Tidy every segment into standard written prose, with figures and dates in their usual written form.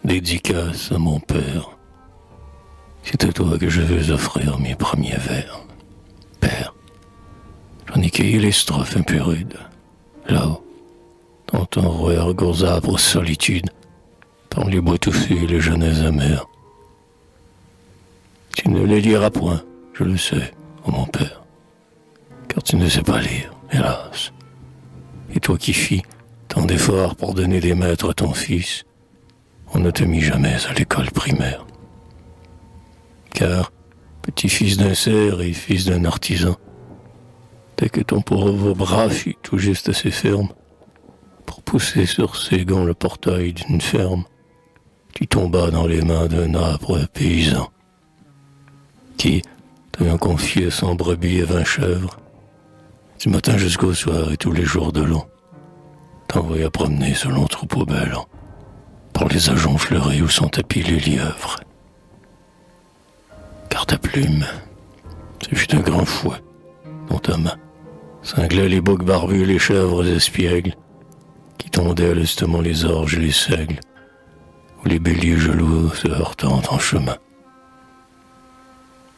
Dédicace à mon père. C'est à toi que je veux offrir mes premiers vers. Père, j'en ai cueilli les strophes un peu rudes. Là-haut, dans ton royaume gauzeâpre solitude, par les bois touffus et les genêts amers. Tu ne les liras point, je le sais, ô mon père, car tu ne sais pas lire, hélas. Et toi qui fis tant d'efforts pour donner des maîtres à ton fils, on ne te mit jamais à l'école primaire. Car, petit-fils d'un cerf et fils d'un artisan, dès que ton pauvre bras fut tout juste assez ferme pour pousser sur ses gonds le portail d'une ferme, tu tombas dans les mains d'un âpre paysan, qui, t'ayant confié son brebis et 20 chèvres, du matin jusqu'au soir et tous les jours de l'an, t'envoya promener selon troupeau bêlant, par les ajoncs fleuris où sont tapis les lièvres. Car ta plume, ce fut un grand fouet dont ta main cinglait les boucs barbus, les chèvres espiègles, qui tondaient lestement les orges et les seigles, ou les béliers jaloux se heurtant en chemin.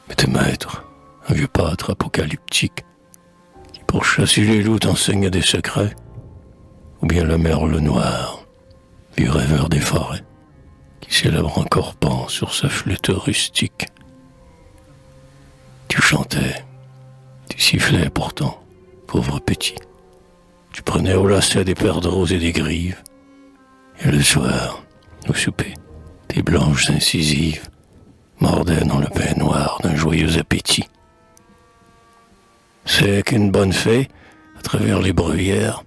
Mais tes maîtres, un vieux pâtre apocalyptique, qui pour chasser les loups t'enseigne des secrets, ou bien le merle noir, vieux rêveur des forêts, qui célèbre encore pan sur sa flûte rustique. Tu chantais, tu sifflais pourtant, pauvre petit. Tu prenais au lacet des perdreaux et des grives, et le soir, au souper, tes blanches incisives mordaient dans le pain noir d'un joyeux appétit. C'est qu'une bonne fée, à travers les bruyères,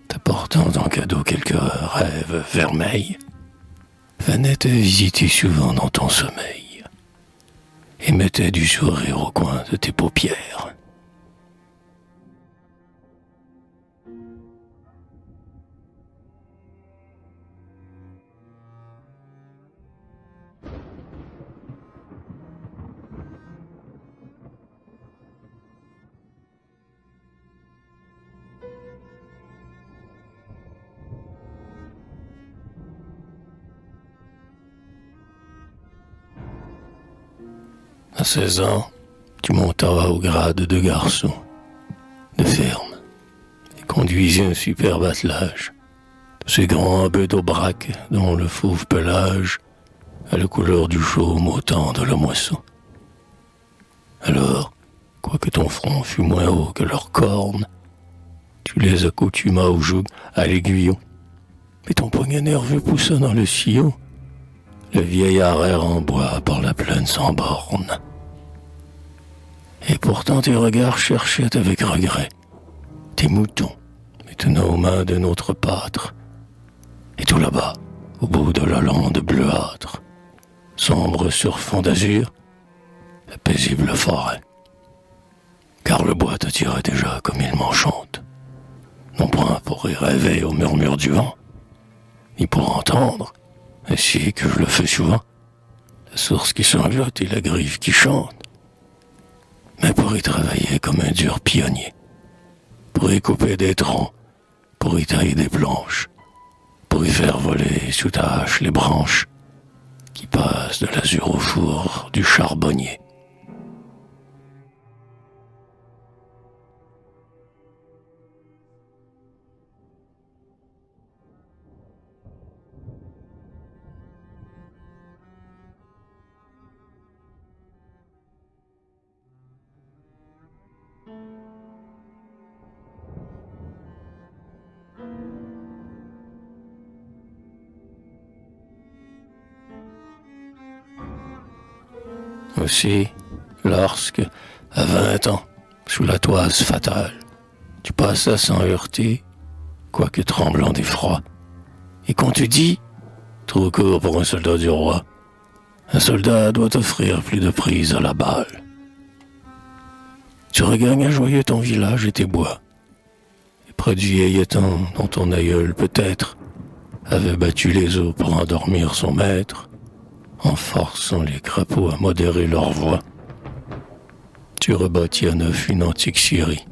t'apportant en cadeau quelques rêves vermeils, venait te visiter souvent dans ton sommeil et mettait du sourire au coin de tes paupières. À 16 ans, tu montas au grade de garçon, de ferme, et conduisis un superbe attelage, de ces grands bœufs d'Aubrac dont le fauve pelage a la couleur du chaume au temps de la moisson. Alors, quoique ton front fût moins haut que leurs cornes, tu les accoutumas au joug à l'aiguillon, et ton poignet nerveux poussa dans le sillon, le vieillard erre en bois par la plaine sans borne. Et pourtant tes regards cherchaient avec regret tes moutons, maintenant aux mains d'un autre pâtre. Et tout là-bas, au bout de la lande bleuâtre, sombre sur fond d'azur, la paisible forêt. Car le bois t'attirait déjà comme il m'enchante, non point pour y rêver au murmure du vent, ni pour entendre, ainsi que je le fais souvent, la source qui sanglote et la grive qui chante, mais pour y travailler comme un dur pionnier, pour y couper des troncs, pour y tailler des planches, pour y faire voler sous ta hache les branches qui passent de l'azur au four du charbonnier. Aussi, lorsque, à 20 ans, sous la toise fatale, tu passas sans heurter, quoique tremblant d'effroi, et qu'on te dit, trop court pour un soldat du roi, un soldat doit offrir plus de prise à la balle. Tu regagnes joyeux ton village et tes bois, et près du vieil étang dont ton aïeul peut-être avait battu les eaux pour endormir son maître, en forçant les crapauds à modérer leur voix. Tu rebâtis à neuf une antique scierie.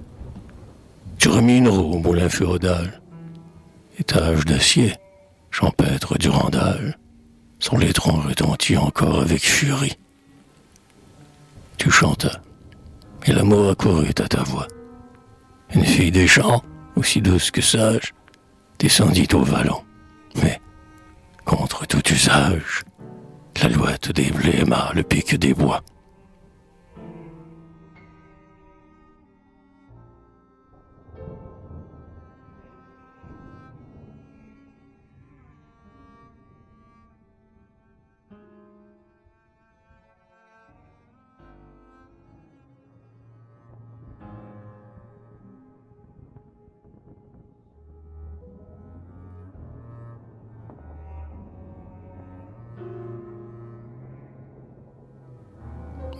Tu remis une roue au moulin féodal. Étage d'acier, champêtre durandal, son laitron retentit encore avec furie. Tu chantas, et l'amour accourut à ta voix. Une fille des champs, aussi douce que sage, descendit au vallon. Mais, contre tout usage, l'alouette des blêmas le pic des bois.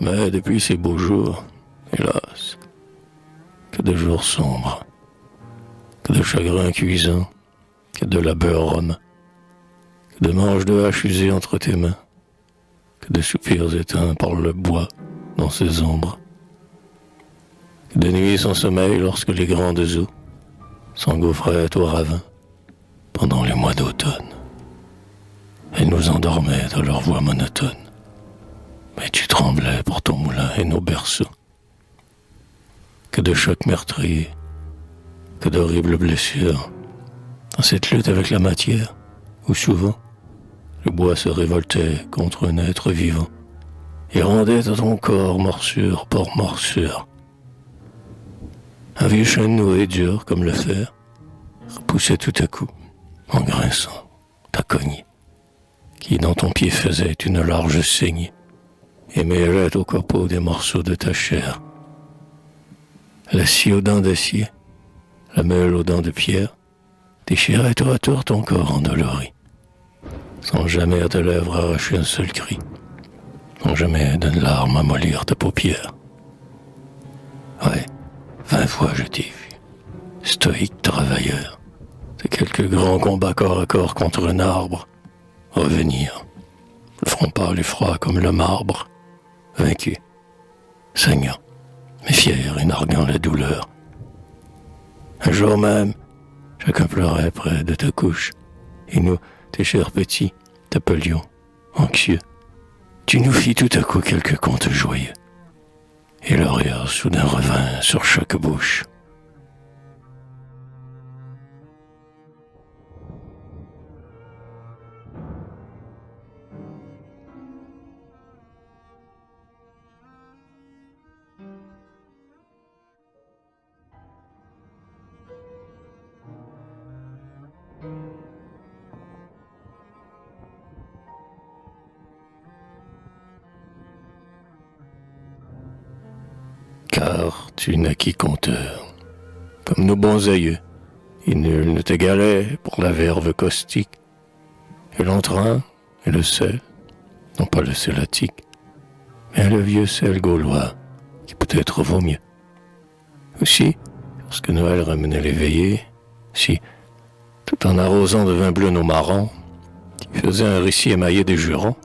Mais depuis ces beaux jours, hélas, que de jours sombres, que de chagrins cuisants, que de labeur romain, que de manches de hache usées entre tes mains, que de soupirs éteints par le bois dans ses ombres, que de nuits sans sommeil lorsque les grandes eaux s'engouffraient au ravin pendant les mois d'automne et nous endormaient dans leur voix monotone. Mais tu tremblais pour ton moulin et nos berceaux. Que de chocs meurtriers, que d'horribles blessures, dans cette lutte avec la matière, où souvent le bois se révoltait contre un être vivant et rendait à ton corps morsure pour morsure. Un vieux chêne noué dur comme le fer repoussait tout à coup, en grinçant, ta cognée, qui dans ton pied faisait une large saignée et mêlait au copeau des morceaux de ta chair. La scie aux dents d'acier, la meule aux dents de pierre, déchirait tour à tour ton corps endolori, sans jamais à tes lèvres arracher un seul cri, sans jamais d'une larme amollir ta paupière. Ouais, 20 fois je t'ai vu, stoïque travailleur, de quelques grands combats corps à corps contre un arbre, revenir, le front pâle et froid comme le marbre, vaincu, saignant, mais fier et narguant la douleur. Un jour même, chacun pleurait près de ta couche, et nous, tes chers petits, t'appelions, anxieux. Tu nous fis tout à coup quelques contes joyeux, et le rire soudain revint sur chaque bouche. Car tu naquis conteur, comme nos bons aïeux, et nul ne t'égalait pour la verve caustique, et l'entrain et le sel, non pas le selatique, mais le vieux sel gaulois, qui peut-être vaut mieux. Aussi, lorsque Noël ramenait les veillées, si, tout en arrosant de vin bleu nos marrons, tu faisais un récit émaillé des jurons,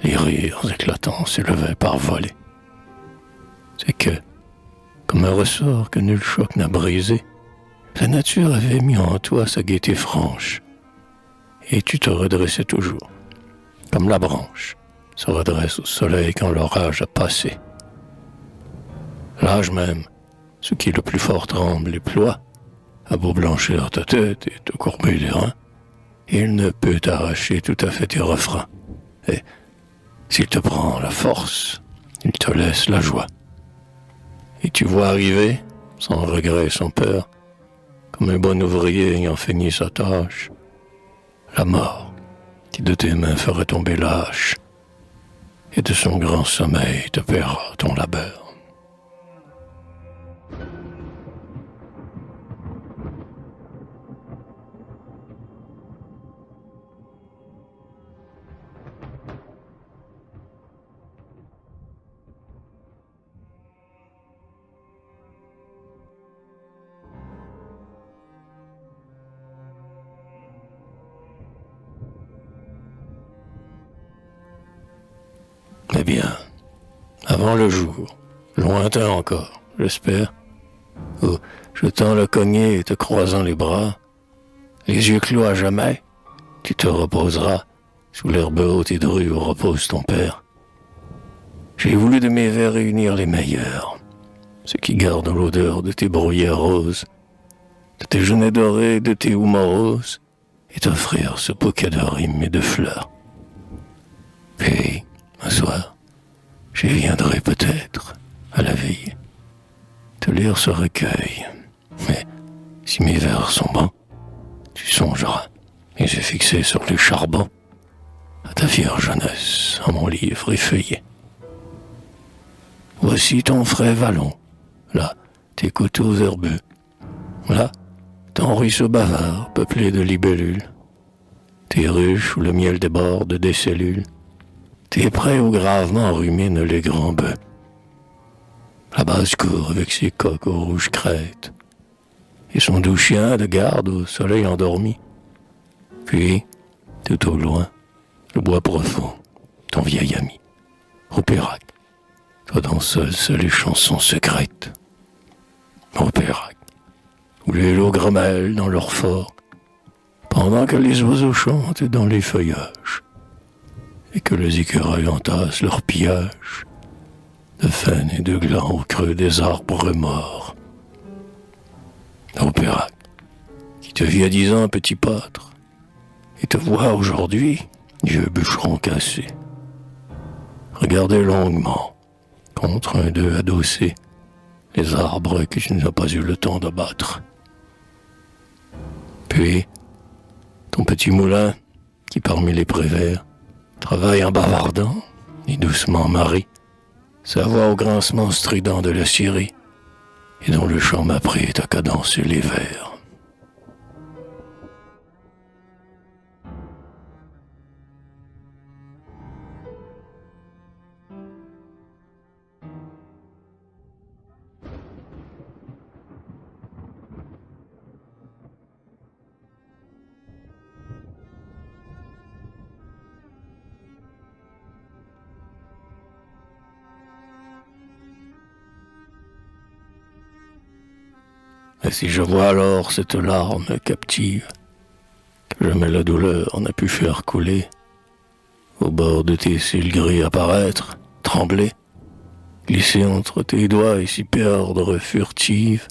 les rires éclatants s'élevaient par volées. C'est que, comme un ressort que nul choc n'a brisé, la nature avait mis en toi sa gaieté franche, et tu te redressais toujours, comme la branche se redresse au soleil quand l'orage a passé. L'âge même, ce qui le plus fort tremble et ploie, a beau blanchir ta tête et te courber les reins, il ne peut t'arracher tout à fait tes refrains, et s'il te prend la force, il te laisse la joie. Et tu vois arriver, sans regret et sans peur, comme un bon ouvrier ayant fini sa tâche, la mort qui de tes mains ferait tomber l'âche, et de son grand sommeil te paiera ton labeur. Eh bien, avant le jour, lointain encore, j'espère, où, jetant le cogné et te croisant les bras, les yeux clos à jamais, tu te reposeras sous l'herbe haute et drue où repose ton père. J'ai voulu de mes vers réunir les meilleurs, ceux qui gardent l'odeur de tes bruyères roses, de tes genêts dorés, de tes houmas roses, et t'offrir ce bouquet de rimes et de fleurs. Puis, un soir, j'y viendrai peut-être, à la veille, te lire ce recueil. Mais si mes vers sont bons, tu songeras, et j'ai fixé sur les charbons, à ta fière jeunesse, à mon livre effeuillé. Voici ton frais vallon, là, tes coteaux herbeux, là, ton ruisseau bavard, peuplé de libellules, tes ruches où le miel déborde des cellules, tes prés où gravement ruminent les grands bœufs. La basse-cour avec ses coqs aux rouges crêtes, et son doux chien de garde au soleil endormi. Puis, tout au loin, le bois profond, ton vieil ami, Opérac, toi dont seules les chansons secrètes. Opérac, où les lots grêlent dans leur fort, pendant que les oiseaux chantent dans les feuillages, et que les écureuils entassent leur pillage de faine et de glands au creux des arbres morts. Opérac, qui te vit à 10 ans petit pâtre, et te voit aujourd'hui, vieux bûcheron cassé. Regardez longuement, contre un d'eux adossé, les arbres que tu n'as pas eu le temps d'abattre. Puis, ton petit moulin, qui parmi les prés verts, travaille en bavardant, et doucement marie, sa voix au grincement strident de la scierie, et dont le chant m'a pris à cadencer les vers. Et si je vois alors cette larme captive, que jamais la douleur n'a pu faire couler, au bord de tes cils gris apparaître, trembler, glisser entre tes doigts et s'y perdre furtive,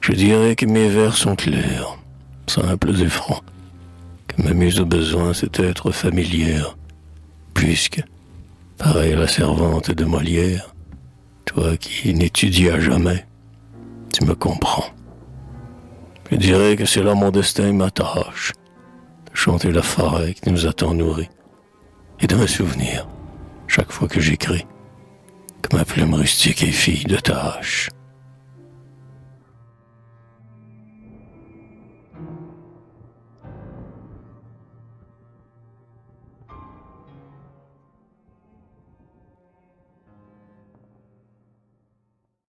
je dirais que mes vers sont clairs, simples et francs, que ma muse a besoin c'est être familière, puisque, pareil à la servante de Molière, toi qui n'étudias jamais, tu me comprends. Je dirais que c'est là mon destin m'attache, de chanter la forêt qui nous a tant nourris, et de me souvenir, chaque fois que j'écris, que ma plume rustique est fille de tâche.